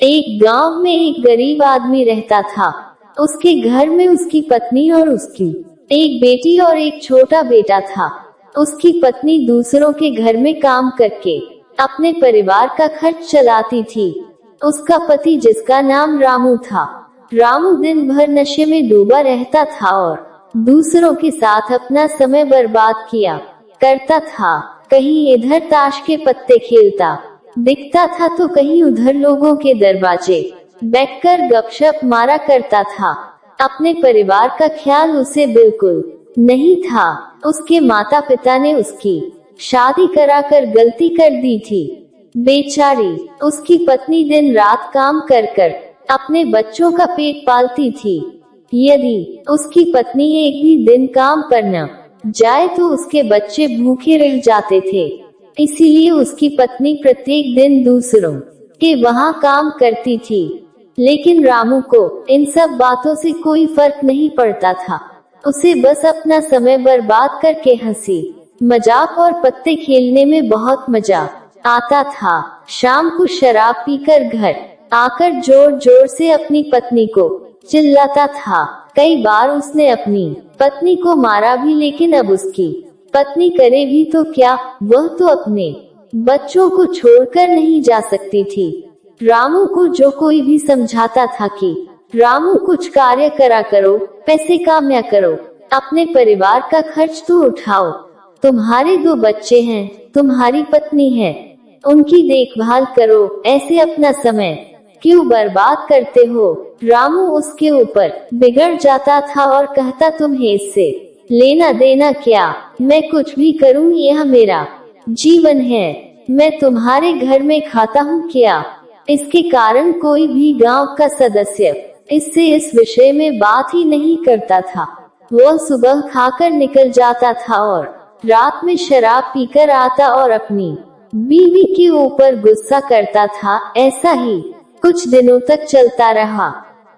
एक गांव में एक गरीब आदमी रहता था। उसके घर में उसकी पत्नी और उसकी एक बेटी और एक छोटा बेटा था। उसकी पत्नी दूसरों के घर में काम करके अपने परिवार का खर्च चलाती थी। उसका पति, जिसका नाम रामू था, रामू दिन भर नशे में डूबा रहता था और दूसरों के साथ अपना समय बर्बाद किया करता था। कहीं इधर ताश के पत्ते खेलता दिखता था तो कहीं उधर लोगों के दरवाजे बैठकर गपशप मारा करता था। अपने परिवार का ख्याल उसे बिल्कुल नहीं था। उसके माता पिता ने उसकी शादी कराकर गलती कर दी थी। बेचारी उसकी पत्नी दिन रात काम कर कर अपने बच्चों का पेट पालती थी। यदि उसकी पत्नी एक भी दिन काम पर न जाए तो उसके बच्चे भूखे रह जाते थे। इसीलिए उसकी पत्नी प्रत्येक दिन दूसरों के वहां काम करती थी। लेकिन रामू को इन सब बातों से कोई फर्क नहीं पड़ता था। उसे बस अपना समय बर्बाद करके हंसी मजाक और पत्ते खेलने में बहुत मजा आता था। शाम को शराब पीकर घर आकर जोर जोर से अपनी पत्नी को चिल्लाता था। कई बार उसने अपनी पत्नी को मारा भी, लेकिन अब उसकी पत्नी करे भी तो क्या, वह तो अपने बच्चों को छोड़कर नहीं जा सकती थी। रामू को जो कोई भी समझाता था कि रामू कुछ कार्य करा करो, पैसे कामया करो, अपने परिवार का खर्च तो उठाओ, तुम्हारे 2 बच्चे हैं, तुम्हारी पत्नी है, उनकी देखभाल करो, ऐसे अपना समय क्यों बर्बाद करते हो। रामू उसके ऊपर बिगड़ जाता था और कहता, तुम्हें इससे लेना देना क्या, मैं कुछ भी करूं, यह मेरा जीवन है, मैं तुम्हारे घर में खाता हूं क्या। इसके कारण कोई भी गांव का सदस्य इससे इस विषय में बात ही नहीं करता था। वह सुबह खाकर निकल जाता था और रात में शराब पीकर आता और अपनी बीवी के ऊपर गुस्सा करता था। ऐसा ही कुछ दिनों तक चलता रहा।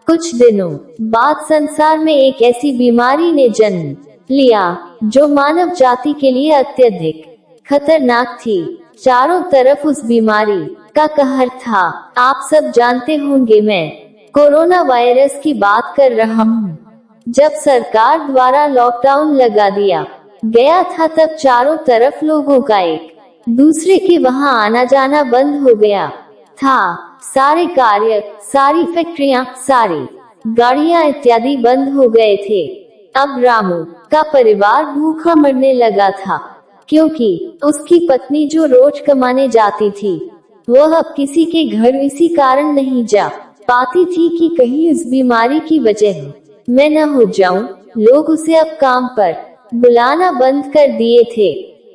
कुछ दिनों बाद संसार में एक ऐसी बीमारी ने जन्म लिया जो मानव जाति के लिए अत्यधिक खतरनाक थी। चारों तरफ उस बीमारी का कहर था। आप सब जानते होंगे, मैं कोरोना वायरस की बात कर रहा हूँ। जब सरकार द्वारा लॉकडाउन लगा दिया गया था तब चारों तरफ लोगों का एक दूसरे के वहां आना जाना बंद हो गया था। सारे कार्य, सारी फैक्ट्रियां, सारी गाड़ियां इत्यादि बंद हो गए थे। अब रामू का परिवार भूखा मरने लगा था, क्योंकि उसकी पत्नी जो रोज कमाने जाती थी वह अब किसी के घर इसी कारण नहीं जा पाती थी कि कहीं इस बीमारी की वजह मैं न हो जाऊं। लोग उसे अब काम पर बुलाना बंद कर दिए थे।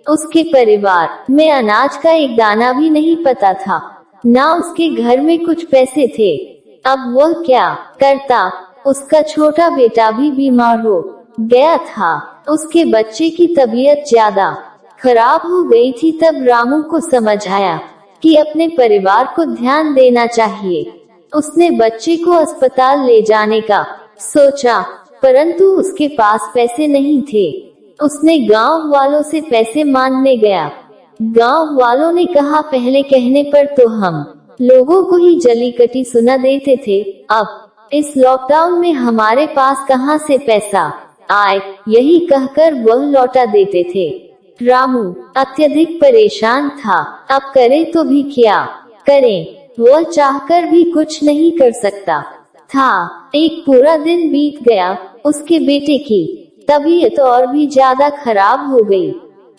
उसके परिवार में अनाज का एक दाना भी नहीं पता था, ना उसके घर में कुछ पैसे थे। अब वह क्या करता। उसका छोटा बेटा भी बीमार हो गया था। उसके बच्चे की तबीयत ज्यादा खराब हो गई थी। तब रामू को समझ आया कि अपने परिवार को ध्यान देना चाहिए। उसने बच्चे को अस्पताल ले जाने का सोचा, परंतु उसके पास पैसे नहीं थे। उसने गांव वालों से पैसे मांगने गया। गांव वालों ने कहा, पहले कहने पर तो हम लोगों को ही जली कटी सुना देते थे, अब इस लॉकडाउन में हमारे पास कहां से पैसा आए, यही कहकर वह लौटा देते थे। रामू अत्यधिक परेशान था। अब करे तो भी क्या करे, वह चाहकर भी कुछ नहीं कर सकता था। एक पूरा दिन बीत गया। उसके बेटे की तबीयत और भी ज्यादा खराब हो गई।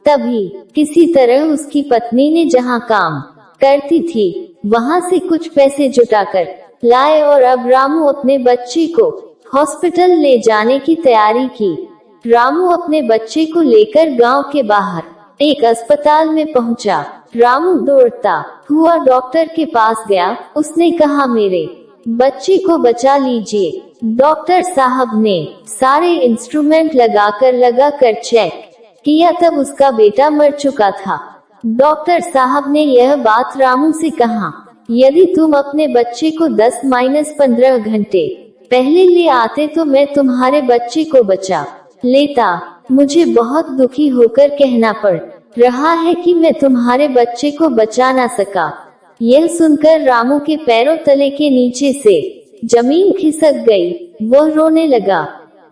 तभी किसी तरह उसकी पत्नी ने जहां काम करती थी वहां से कुछ पैसे जुटाकर लाए और अब रामू अपने बच्चे को हॉस्पिटल ले जाने की तैयारी की। रामू अपने बच्चे को लेकर गांव के बाहर एक अस्पताल में पहुंचा। रामू दौड़ता हुआ डॉक्टर के पास गया। उसने कहा, मेरे बच्चे को बचा लीजिए। डॉक्टर साहब ने सारे इंस्ट्रूमेंट लगाकर चेक किया, तब उसका बेटा मर चुका था। डॉक्टर साहब ने यह बात रामू से कहा, यदि तुम अपने बच्चे को 10-15 घंटे पहले ले आते तो मैं तुम्हारे बच्चे को बचा लेता। मुझे बहुत दुखी होकर कहना पड़ रहा है कि मैं तुम्हारे बच्चे को बचा ना सका। यह सुनकर रामू के पैरों तले के नीचे से जमीन खिसक गई। वह रोने लगा।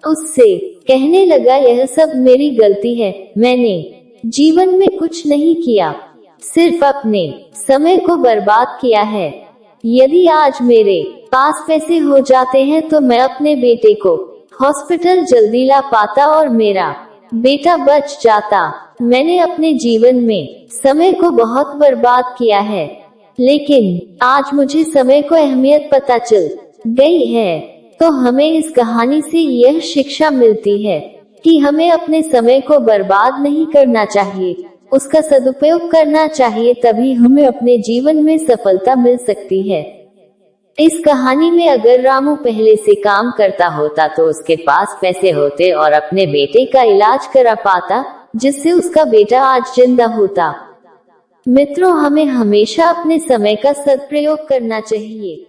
उससे कहने लगा, यह सब मेरी गलती है। मैंने जीवन में कुछ नहीं किया, सिर्फ अपने समय को बर्बाद किया है। यदि आज मेरे पास पैसे हो जाते हैं तो मैं अपने बेटे को हॉस्पिटल जल्दी ला पाता और मेरा बेटा बच जाता। मैंने अपने जीवन में समय को बहुत बर्बाद किया है, लेकिन आज मुझे समय को अहमियत पता चल गई है। तो हमें इस कहानी से यह शिक्षा मिलती है कि हमें अपने समय को बर्बाद नहीं करना चाहिए, उसका सदुपयोग करना चाहिए, तभी हमें अपने जीवन में सफलता मिल सकती है। इस कहानी में अगर रामू पहले से काम करता होता तो उसके पास पैसे होते और अपने बेटे का इलाज करा पाता, जिससे उसका बेटा आज जिंदा होता। मित्रों, हमें हमेशा अपने समय का सदुपयोग करना चाहिए।